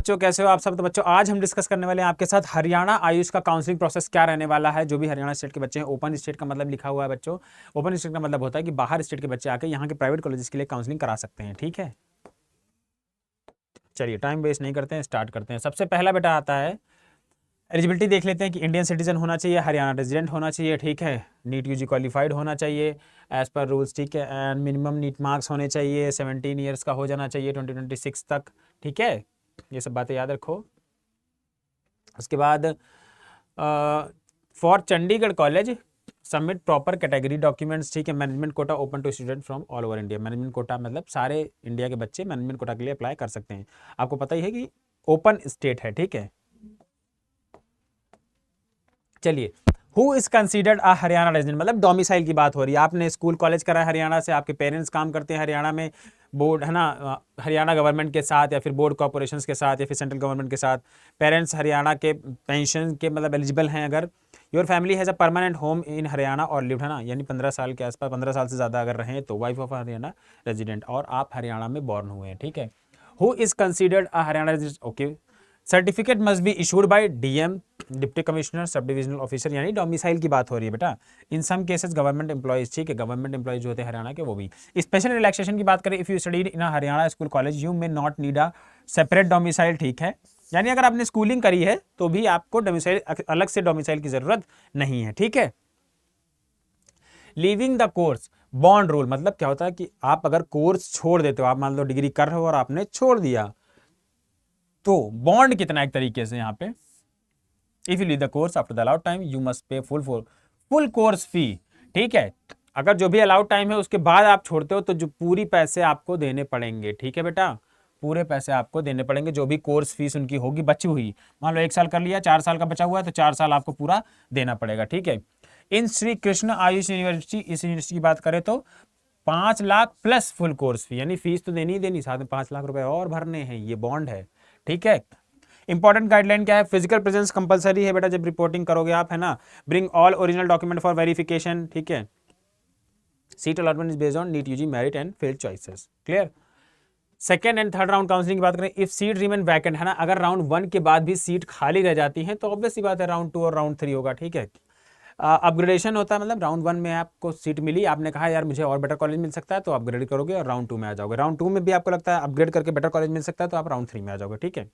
बच्चों, कैसे हो आप सब? तो बच्चों आज हम डिस्कस करने वाले हैं आपके साथ हरियाणा आयुष का काउंसलिंग प्रोसेस क्या रहने वाला है। जो भी हरियाणा स्टेट के बच्चे हैं, ओपन स्टेट का मतलब लिखा हुआ है बच्चों, ओपन स्टेट का मतलब होता है कि बाहर स्टेट के बच्चे आके यहाँ के प्राइवेट कॉलेजेस के लिए काउंसलिंग करा सकते हैं। ठीक है, चलिए टाइम वेस्ट नहीं करते हैं, स्टार्ट करते हैं। सबसे पहला बेटा आता है एलिजिबिलिटी, देख लेते हैं कि इंडियन सिटीजन होना चाहिए, हरियाणा रेजिडेंट होना चाहिए, ठीक है, नीट यूजी क्वालिफाइड होना चाहिए एज पर रूल्स, ठीक है, एंड मिनिमम नीट मार्क्स होने चाहिए, 17 ईयर्स का हो जाना चाहिए 2026 तक, ठीक है, ये सब बातें याद रखो। उसके बाद for Chandigarh college submit proper category documents, ठीक है, management quota open to student from all over India. Management quota मतलब सारे इंडिया के बच्चे मैनेजमेंट कोटा के लिए अप्लाई कर सकते हैं। आपको पता ही है कि ओपन स्टेट है, ठीक है। चलिए, who is considered a Haryana resident, मतलब डोमिसाइल की बात हो रही है। आपने स्कूल कॉलेज करा है हरियाणा से, आपके पेरेंट्स काम करते हैं हरियाणा में, बोर्ड है ना, हरियाणा गवर्नमेंट के साथ या फिर बोर्ड कॉर्पोरेशंस के साथ या फिर सेंट्रल गवर्नमेंट के साथ, पेरेंट्स हरियाणा के पेंशन के मतलब एलिजिबल हैं अगर, your family has a permanent home in Haryana और लिव्ड, है ना, यानी 15 साल के आसपास, 15 साल से ज़्यादा अगर रहें तो वाइफ ऑफ हरियाणा रेजिडेंट, और आप हरियाणा में बॉर्न हुए हैं, ठीक है। Who is considered a Haryana resident, okay, certificate must be issued by DM, deputy commissioner, sub divisional officer, यानी डोमिसाइल की बात हो रही है बेटा। इन सम केसेस गवर्नमेंट एम्प्लॉइज, ठीक है, गवर्नमेंट एम्प्लॉइज जो होते हैं हरियाणा के वो भी। स्पेशल रिलैक्सेशन की बात करें, if you studied in Haryana school college you may not need a separate domicile, ठीक है, यानी अगर आपने स्कूलिंग करी है तो भी आपको डोमिसाइल, अलग से डोमिसाइल की जरूरत नहीं है, ठीक है। Leaving the course, bond rule मतलब क्या होता है कि आप अगर कोर्स छोड़ देते हो, आप मान लो डिग्री कर रहे हो और आपने छोड़ दिया, तो बॉन्ड कितना, एक तरीके से यहाँ पे, if you leave the course after the allowed time you must pay full course fee, ठीक है। अगर जो भी अलाउड टाइम है उसके बाद आप छोड़ते हो तो जो पूरी पैसे आपको देने पड़ेंगे, ठीक है बेटा, पूरे पैसे आपको देने पड़ेंगे, जो भी कोर्स फीस उनकी होगी बची हुई। मान लो 1 साल कर लिया, 4 साल का बचा हुआ है तो 4 साल आपको पूरा देना पड़ेगा, ठीक है। इन श्री कृष्ण आयुष यूनिवर्सिटी, इस यूनिवर्सिटी की बात करें तो 5 lakh plus full course fee, यानी फीस तो देनी ही देनी, साथ में 5 लाख रुपए और भरने हैं, ये बॉन्ड है, ठीक है। इंपॉर्टेंट गाइडलाइन क्या है, फिजिकल प्रेजेंस कंपलसरी है बेटा जब रिपोर्टिंग करोगे आप, है ना। Bring all original document for verification, ठीक है। Seat allotment is based on NEET UG merit and field choices, clear. Second and third round counselling की बात करें, इफ सीट रिमेन वैकेंट, है ना, अगर राउंड 1 के बाद भी सीट खाली रह जाती है तो ऑब्वियसली बात है राउंड 2 और राउंड 3 होगा, ठीक है। अपग्रेडेशन होता है, मतलब राउंड 1 में आपको सीट मिली, आपने कहा यार मुझे और बेटर कॉलेज मिल सकता है तो अपग्रेड करोगे और राउंड 2 में आ जाओगे। राउंड 2 में भी आपको लगता है अपग्रेड करके बेटर कॉलेज मिल सकता है तो आप राउंड 3 में आ जाओगे, ठीक है।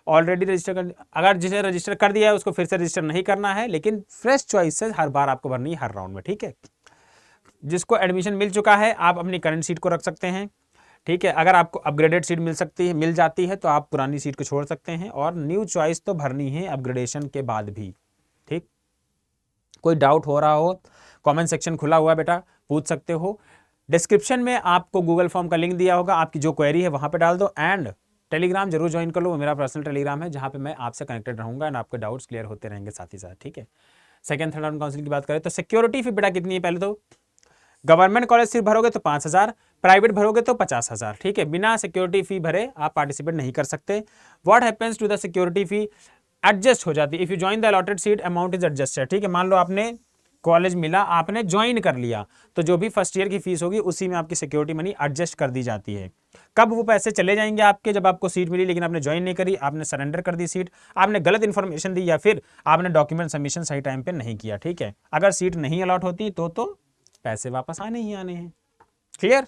ऑलरेडी रजिस्टर कर, अगर जिसे रजिस्टर कर दिया है उसको फिर से रजिस्टर नहीं करना है, लेकिन फ्रेश चॉइसेस हर बार आपको भरनी है हर राउंड में, ठीक है। जिसको एडमिशन मिल चुका है आप अपनी करंट सीट को रख सकते हैं, ठीक है। अगर आपको अपग्रेडेड सीट मिल जाती है तो आप पुरानी सीट को छोड़ सकते हैं, और न्यू चॉइस तो भरनी है अपग्रेडेशन के बाद भी, ठीक। कोई डाउट हो रहा हो, कमेंट सेक्शन खुला हुआ है बेटा, पूछ सकते हो। डिस्क्रिप्शन में आपको गूगल फॉर्म का लिंक दिया होगा, आपकी जो क्वेरी है वहां पे डाल दो, एंड टेलीग्राम जरूर ज्वाइन कर लो, वो मेरा पर्सनल टेलीग्राम है जहां पे मैं आपसे कनेक्टेड रहूंगा एंड आपके डाउट्स क्लियर होते रहेंगे साथ ही साथ, ठीक है। सेकंड थर्ड राउंड काउंसलिंग की बात करें तो सिक्योरिटी फी बेटा कितनी है, पहले तो गवर्नमेंट कॉलेज सिर्फ भरोगे तो 5,000, प्राइवेट भरोगे तो 50,000, ठीक है। बिना सिक्योरिटी फी भरे आप पार्टिसिपेट नहीं कर सकते। What happens to the security fee, adjust हो जाती है, if you join the allotted seat amount is adjusted, ठीक है। मान लो आपने कॉलेज मिला, आपने ज्वाइन कर लिया, तो जो भी फर्स्ट ईयर की फीस होगी उसी में आपकी सिक्योरिटी मनी एडजस्ट कर दी जाती है। कब वो पैसे चले जाएंगे आपके, जब आपको सीट मिली लेकिन आपने ज्वाइन नहीं करी, आपने सरेंडर कर दी सीट, आपने गलत इंफॉर्मेशन दी या फिर आपने डॉक्यूमेंट सबमिशन सही टाइम पे नहीं किया, ठीक है। अगर सीट नहीं अलॉट होती तो पैसे वापस आने ही आने हैं, क्लियर।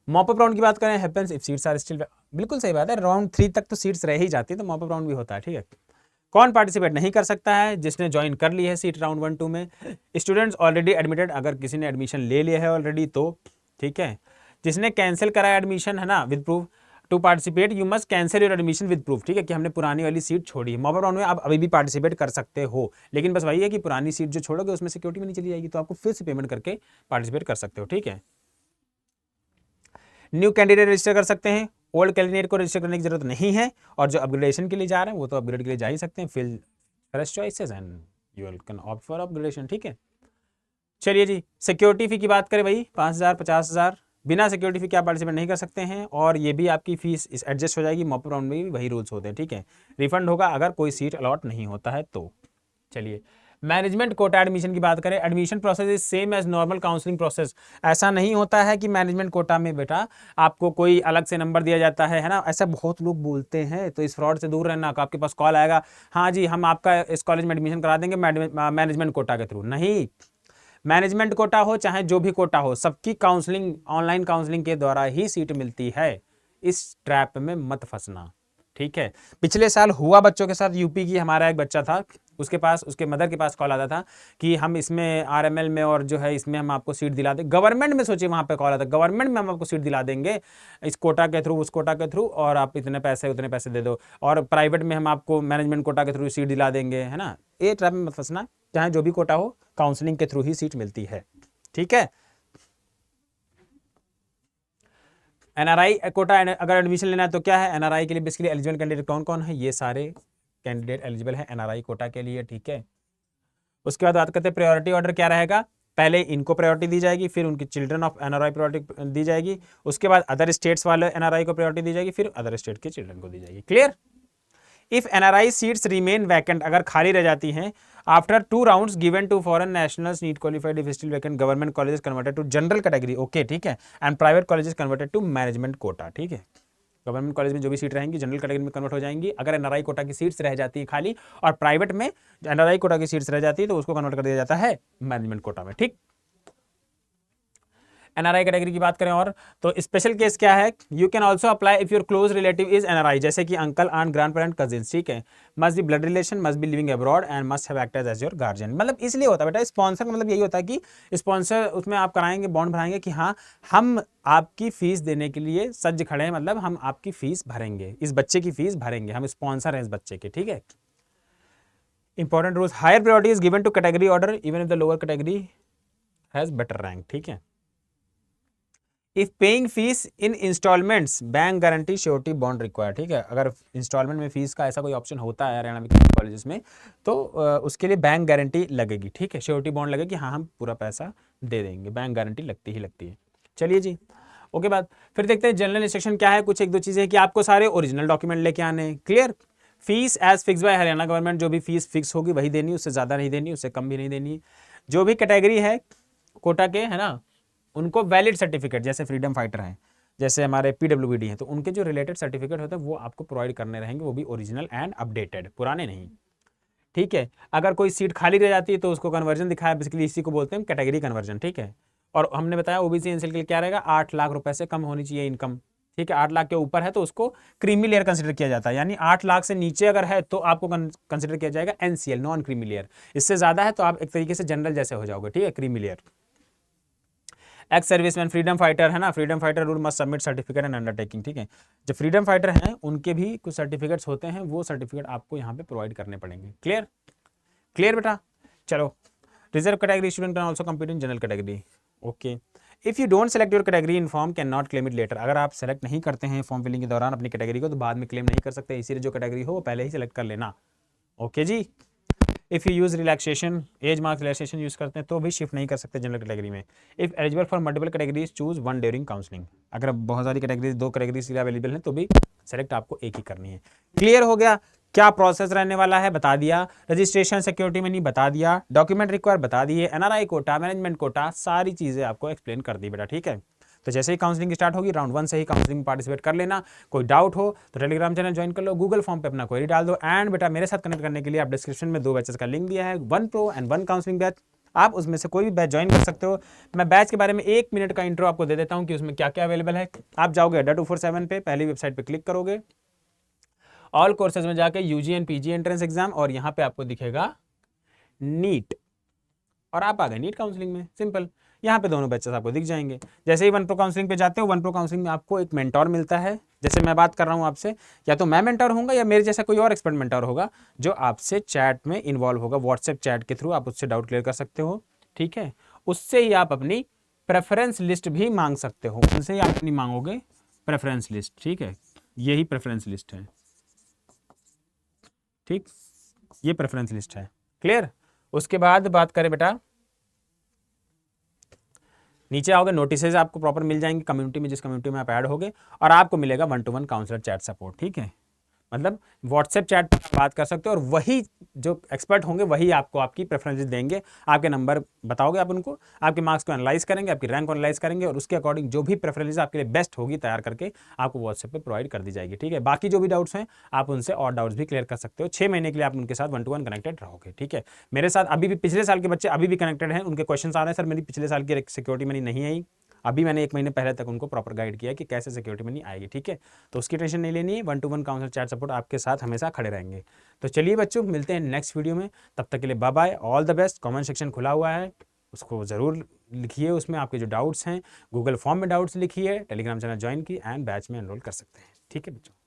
मॉपअप राउंड की बात करें, happens if seats are still, बिल्कुल सही बात है, राउंड 3 तक तो सीट्स रह ही जाती है तो मॉपअप राउंड भी होता है, ठीक है। कौन पार्टिसिपेट नहीं कर सकता है, जिसने ज्वाइन कर ली है सीट राउंड 1 2 में, स्टूडेंट्स ऑलरेडी एडमिटेड, अगर किसी ने एडमिशन ले लिया है ऑलरेडी तो, ठीक है। जिसने कैंसिल कराया एडमिशन, है ना, with proof, to participate you must cancel your admission with proof, ठीक है, कि हमने पुरानी वाली सीट छोड़ी है। मॉपअप राउंड में आप अभी भी पार्टिसिपेट कर सकते हो, लेकिन बस वही है कि पुरानी सीट जो छोड़ोगे उसमें सिक्योरिटी मनी चली जाएगी, तो आपको फिर से पेमेंट करके पार्टिसिपेट कर सकते हो, ठीक है। न्यू कैंडिडेट रजिस्टर कर सकते हैं, ओल्ड कैंडिडेट को रजिस्टर करने की जरूरत नहीं है, और जो अपग्रेडेशन के लिए जा रहे हैं वो तो अपग्रेड के लिए जा ही सकते हैं, fill fresh choices and you can opt for upgradation, ठीक है। चलिए जी, सिक्योरिटी फी की बात करें भाई, 5,000 50,000, बिना सिक्योरिटी फी क्या पार्टिसिपेट नहीं कर सकते हैं, और ये भी आपकी फीस इस एडजस्ट हो जाएगी, मॉपअप राउंड में भी वही रूल्स होते हैं, ठीक है। रिफंड होगा अगर कोई सीट अलॉट नहीं होता है तो। चलिए, मैनेजमेंट कोटा एडमिशन की बात करें, admission process is same as normal counselling process. ऐसा नहीं होता है कि मैनेजमेंट कोटा में बेटा आपको कोई अलग से नंबर दिया जाता है ना, ऐसा बहुत लोग बोलते हैं, तो इस फ्रॉड से दूर रहना। आपके पास कॉल आएगा, हाँ जी हम आपका इस कॉलेज में एडमिशन करा देंगे मैनेजमेंट कोटा के थ्रू, नहीं। मैनेजमेंट कोटा हो चाहे जो भी कोटा हो, सबकी काउंसलिंग ऑनलाइन काउंसलिंग के द्वारा ही सीट मिलती है। इस ट्रैप में मत फंसना, ठीक है। पिछले साल हुआ बच्चों के साथ, यूपी की हमारा एक बच्चा था, उसके पास उसके मदर के पास कॉल आता था कि हम इसमें आरएमएल में और जो है इसमें हम आपको सीट दिला दें। गवर्नमेंट में सोचिए, वहां पे कॉल आता, गवर्नमेंट में हम आपको सीट दिला देंगे इस कोटा के थ्रू, उस कोटा के थ्रू, और आप इतने पैसे उतने पैसे दे दो, और प्राइवेट में हम आपको मैनेजमेंट कोटा के थ्रू सीट दिला देंगे, है ना। ये ट्रैप में मत फंसना, चाहे जो भी कोटा हो काउंसलिंग के थ्रू ही सीट मिलती है, ठीक है। एनआरआई कोटा अगर एडमिशन लेना है तो क्या है, एनआरआई के लिए बेसिकली एलिजिबल कैंडिडेट कौन कौन है, ये सारे कैंडिडेट एलिजिबल है एनआरआई कोटा के लिए, ठीक है। उसके बाद बात करते हैं प्रायोरिटी ऑर्डर क्या रहेगा। पहले इनको प्रायोरिटी दी जाएगी, फिर उनकी चिल्ड्रन ऑफ एनआरआई प्रायोरिटी दी जाएगी, उसके बाद अदर स्टेट्स वाले एनआरआई को प्रायोरिटी दी जाएगी, फिर अदर स्टेट के चिल्ड्रन को दी जाएगी। Clear. If NRI seats remain vacant, अगर खाली रह जाती हैं, after 2 rounds given to foreign nationals NEET qualified if still vacant, government colleges converted to general category, okay ठीक है, and private colleges converted to management quota, ठीक है। Government college में जो भी सीट रहेंगी जनरल कैटेगरी में कन्वर्ट हो जाएंगी। अगर एनआरआई कोटा की सीट्स रह जाती है खाली, और प्राइवेट में एनआरआई कोटा की सीट्स रह जाती है, तो उसको कन्वर्ट कर दिया जाता है मैनेजमेंट कोटा में, ठीक। एनआरआई कैटेगरी की बात करें और तो स्पेशल केस क्या है, you can also apply if your close relative is NRI, जैसे कि uncle aunt grandparent cousins, ठीक है। Must be blood relation, must be living abroad and must have acted as your guardian. मतलब इसलिए होता है बेटा, स्पॉन्सर का मतलब यही होता है कि स्पॉन्सर उसमें आप कराएंगे, बॉन्ड भराएंगे कि हाँ हम आपकी फीस देने के लिए सज्ज खड़े हैं, मतलब हम आपकी फीस भरेंगे, इस बच्चे की फीस भरेंगे, हम स्पॉन्सर हैं इस बच्चे के, ठीक है। Important rules, higher priority is given to category order even if the lower category has better rank, ठीक है। If paying fees in instalments bank guarantee surety bond require, ठीक है। अगर इंस्टॉलमेंट में फीस का ऐसा कोई ऑप्शन होता है हरियाणा में कॉलेजेस में, तो उसके लिए बैंक गारंटी लगेगी, ठीक है। श्योरिटी बॉन्ड लगेगी, हाँ हम पूरा पैसा दे देंगे, बैंक गारंटी लगती ही लगती है। चलिए जी, ओके बात। फिर देखते हैं जनरल इंस्ट्रक्शन क्या है। कुछ एक दो चीजें कि आपको सारे ओरिजिनल डॉक्यूमेंट लेके आने, clear. Fees as fix by Haryana government, जो भी फीस फिक्स होगी वही देनी, उससे ज्यादा नहीं देनी, उससे कम भी नहीं देनी। जो भी कैटेगरी है कोटा के, है ना, उनको वैलिड सर्टिफिकेट, जैसे फ्रीडम फाइटर हैं, जैसे हमारे पीडब्ल्यूबीडी हैं, तो उनके जो रिलेटेड सर्टिफिकेट होते हैं वो आपको प्रोवाइड करने रहेंगे, वो भी ओरिजिनल एंड अपडेटेड, पुराने नहीं, ठीक है। अगर कोई सीट खाली रह जाती है तो उसको कन्वर्जन दिखाया, बेसिकली इसी को बोलते हैं कैटेगरी कन्वर्जन, ठीक है। और हमने बताया ओबीसी एनसीएल के लिए क्या रहेगा, 8 लाख रुपए से कम होनी चाहिए इनकम, ठीक है। 8 लाख के ऊपर है तो उसको क्रीमी लेयर कंसिडर किया जाता है, यानी 8 लाख से नीचे अगर है तो आपको कंसिडर किया जाएगा एनसीएल, नॉन क्रीमी लेयर। इससे ज्यादा है तो आप एक तरीके से जनरल जैसे हो जाओगे, ठीक है, creamy layer. Ex serviceman, freedom fighter है ना, freedom fighter rule must submit certificate and undertaking, ठीक है। जो फ्रीडम फाइटर हैं उनके भी कुछ सर्टिफिकेट्स होते हैं, वो सर्टिफिकेट आपको यहाँ पे प्रोवाइड करने पड़ेंगे। क्लियर, क्लियर बेटा। चलो, reserve category student can also compete in general category, okay. If you don't select your category in form can not claim it later, अगर आप सेलेक्ट नहीं करते हैं फॉर्म फिलिंग के दौरान अपनी कैटेगरी को, तो बाद में क्लेम नहीं कर सकते, इसीलिए जो कैटेगरी हो वो पहले ही सेलेक्ट कर लेना, okay ji. If you use relaxation, as marks relaxation use करते हैं तो भी शिफ्ट नहीं कर सकते जनरल कैटेगरी में। If eligible for multiple categories choose one during counselling, अगर बहुत सारी कैटेगरीज, 2 कैटेगरीज के लिए अवेलेबल हैं तो भी सेलेक्ट आपको एक ही करनी है। क्लियर हो गया, क्या प्रोसेस रहने वाला है बता दिया, रजिस्ट्रेशन सिक्योरिटी मनी बता दिया, डॉक्यूमेंट रिक्वायर बता दिए, एनआरआई कोटा, मैनेजमेंट कोटा, सारी चीजें आपको एक्सप्लेन कर दी बेटा, ठीक है। तो जैसे ही काउंसलिंग स्टार्ट होगी, राउंड 1 से ही काउंसलिंग में पार्टिसिपेट कर लेना। कोई डाउट हो तो टेलीग्राम चैनल ज्वाइन कर लो, गूगल फॉर्म पे अपना क्वेरी डाल दो, एंड बेटा मेरे साथ कनेक्ट करने के लिए आप डिस्क्रिप्शन में 2 बैचेस का लिंक दिया है, 1 प्रो एंड 1 काउंसलिंग बैच, आप उसमें से कोई भी बैच ज्वाइन कर सकते हो। मैं बैच के बारे में 1 मिनट का इंट्रो आपको दे देता हूँ कि उसमें क्या क्या अवेलेबल है। आप जाओगे अड्डा 247 पे, पहली वेबसाइट पे क्लिक करोगे, ऑल कोर्सेज में जाके UG and PG entrance exam, और यहाँ पे आपको दिखेगा नीट, और आप आ गए नीट काउंसलिंग में, सिंपल। यहाँ पे दोनों बैचेस आपको दिख जाएंगे। जैसे ही 1 प्रो काउंसलिंग पे जाते हो, 1 प्रो काउंसलिंग में आपको एक मेंटोर मिलता है, जैसे मैं बात कर रहा हूँ आपसे, या तो मैं मेंटोर होऊंगा या मेरे जैसा कोई और एक्सपर्ट मेंटोर होगा जो आपसे चैट में इन्वॉल्व होगा, व्हाट्सएप चैट के थ्रू आप उससे डाउट क्लियर कर सकते हो, ठीक है। उससे ही आप अपनी प्रेफरेंस लिस्ट भी मांग सकते हो, उनसे ही आप अपनी मांगोगे प्रेफरेंस लिस्ट, ठीक है। यही प्रेफरेंस लिस्ट है, ठीक, ये प्रेफरेंस लिस्ट है, क्लियर। उसके बाद बात करें बेटा, नीचे आओगे, नोटिसेज आपको प्रॉपर मिल जाएंगे कम्युनिटी में, जिस कम्युनिटी में आप ऐड होगे, और आपको मिलेगा 1-to-1 काउंसलर चैट सपोर्ट, ठीक है। मतलब व्हाट्सएप चैट पर आप बात कर सकते हो और वही जो एक्सपर्ट होंगे वही आपको आपकी प्रेफरेंसेस देंगे, आपके नंबर बताओगे आप उनको, आपके मार्क्स को एनालाइज करेंगे, आपकी रैंक को एनालाइज करेंगे और उसके अकॉर्डिंग जो भी प्रेफरेंसेस आपके लिए बेस्ट होगी तैयार करके आपको व्हाट्सएप पे प्रोवाइड कर दी जाएगी। ठीक है, बाकी जो भी डाउट्स हैं आप उनसे और डाउट्स भी क्लियर कर सकते हो। 6 महीने के लिए आप उनके साथ 1 to 1 कनेक्टेड रहोगे। ठीक है, मेरे साथ अभी भी पिछले साल के बच्चे अभी भी कनेक्टेड हैं, उनके क्वेश्चन आ रहे हैं सर मेरी पिछले साल की सिक्योरिटी मनी नहीं आई। अभी मैंने 1 महीने पहले तक उनको प्रॉपर गाइड किया कि कैसे सिक्योरिटी मनी आएगी। ठीक है, तो उसकी टेंशन नहीं लेनी है, 1 to 1 काउंसलर चैट सपोर्ट आपके साथ हमेशा खड़े रहेंगे। तो चलिए बच्चों, मिलते हैं नेक्स्ट वीडियो में, तब तक के लिए bye bye, all the best. Comment section खुला हुआ है, उसको ज़रूर लिखिए, उसमें आपके जो डाउट्स हैं, गूगल फॉर्म में डाउट्स लिखिए, टेलीग्राम चैनल ज्वाइन की एंड बैच में एनरोल कर सकते हैं। ठीक है बच्चों।